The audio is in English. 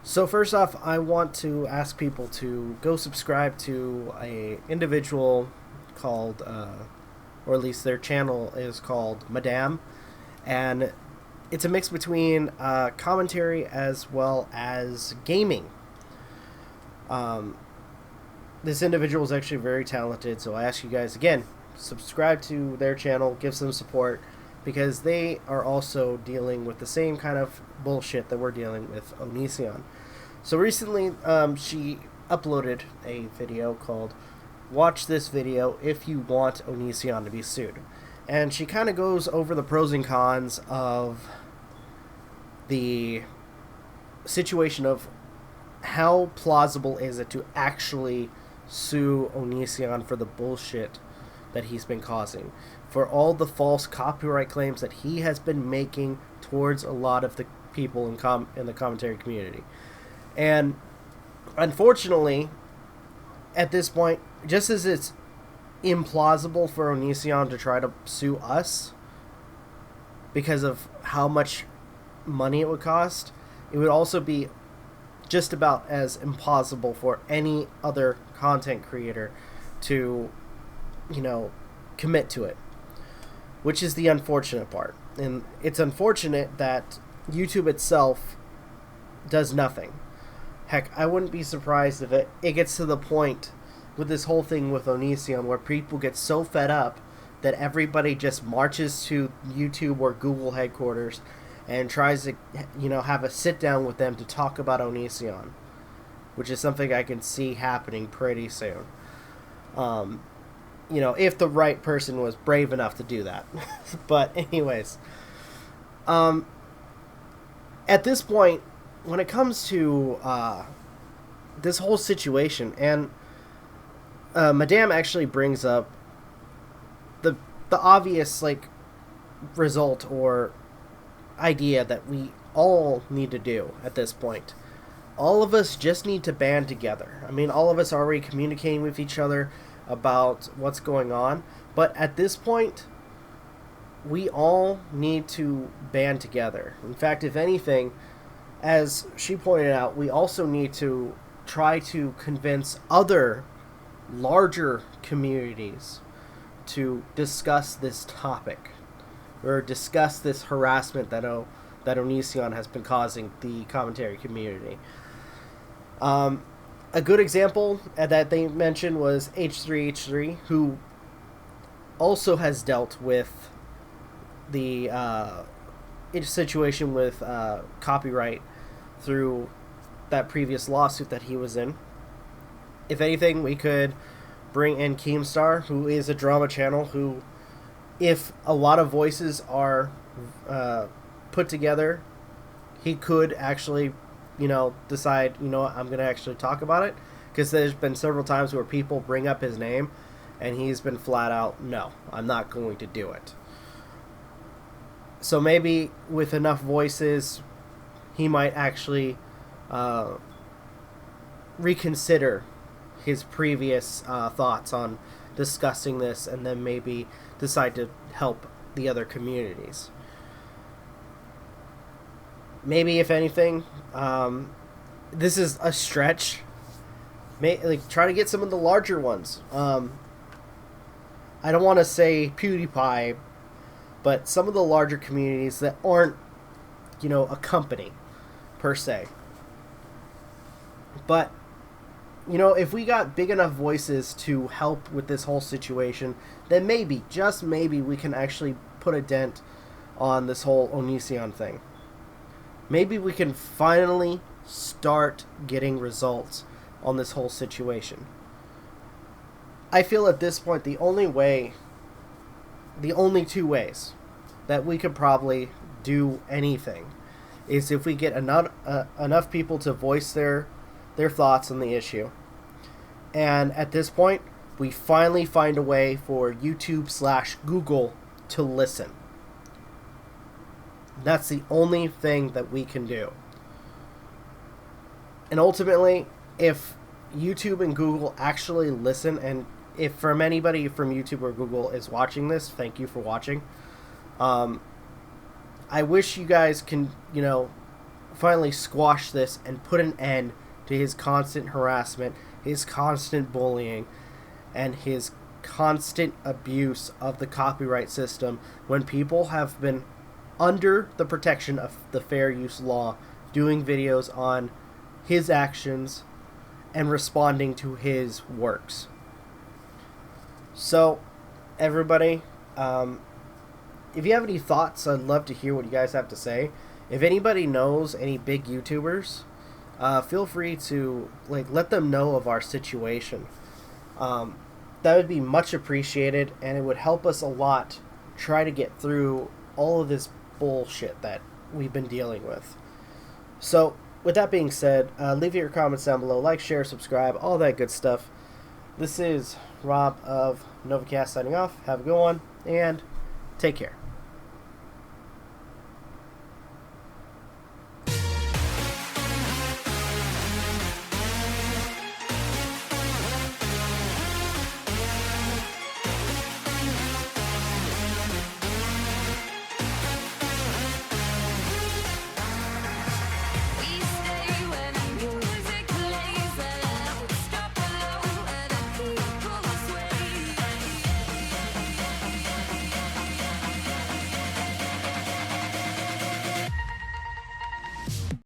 So first off, I want to ask people to go subscribe to a individual called, or at least their channel is called Madame, and it's a mix between commentary as well as gaming. Um, this individual is actually very talented, so I ask you guys again, subscribe to their channel, give some support, because they are also dealing with the same kind of bullshit that we're dealing with Onision. So recently, she uploaded a video called "Watch This Video If You Want Onision to Be Sued," and she kind of goes over the pros and cons of the situation of how plausible is it to actually sue Onision for the bullshit that he's been causing, for all the false copyright claims that he has been making towards a lot of the people in the commentary community. And unfortunately, at this point, just as it's implausible for Onision to try to sue us because of how much money it would cost, it would also be just about as impossible for any other content creator to, commit to it, which is the unfortunate part. And it's unfortunate that YouTube itself does nothing. Heck, I wouldn't be surprised if it gets to the point with this whole thing with Onision where people get so fed up that everybody just marches to YouTube or Google headquarters and tries to, have a sit down with them to talk about Onision, which is something I can see happening pretty soon. If the right person was brave enough to do that. But anyways, at this point, when it comes to this whole situation, and Madame actually brings up the obvious result or idea that we all need to do at this point. All of us just need to band together. I mean, all of us are already communicating with each other about what's going on, but at this point, we all need to band together. In fact, if anything, as she pointed out, we also need to try to convince other larger communities to discuss this topic or discuss this harassment that Onision has been causing the commentary community. A good example that they mentioned was H3H3, who also has dealt with the situation with copyright through that previous lawsuit that he was in. If anything, we could bring in Keemstar, who is a drama channel, who, if a lot of voices are put together, he could actually, decide, I'm going to actually talk about it. Because there's been several times where people bring up his name, and he's been flat out, no, I'm not going to do it. So maybe with enough voices, he might actually reconsider his previous thoughts on discussing this, and then maybe decide to help the other communities. Maybe, if anything, this is a stretch. Try to get some of the larger ones. I don't want to say PewDiePie, but some of the larger communities that aren't, a company, per se. But, if we got big enough voices to help with this whole situation, then maybe, just maybe, we can actually put a dent on this whole Onision thing. Maybe we can finally start getting results on this whole situation. I feel at this point the only two ways that we could probably do anything is if we get enough people to voice their thoughts on the issue. And at this point, we finally find a way for YouTube/Google to listen. That's the only thing that we can do. And ultimately, if YouTube and Google actually listen, and if from anybody from YouTube or Google is watching this, thank you for watching. I wish you guys can, finally squash this and put an end to his constant harassment, his constant bullying, and his constant abuse of the copyright system when people have been under the protection of the fair use law doing videos on his actions and responding to his works. So, everybody, if you have any thoughts, I'd love to hear what you guys have to say. If anybody knows any big YouTubers, feel free to let them know of our situation. That would be much appreciated, and it would help us a lot try to get through all of this bullshit that we've been dealing with. So, with that being said, leave your comments down below, like, share, subscribe, all that good stuff. This is Rob of Novakast signing off. Have a good one, and take care.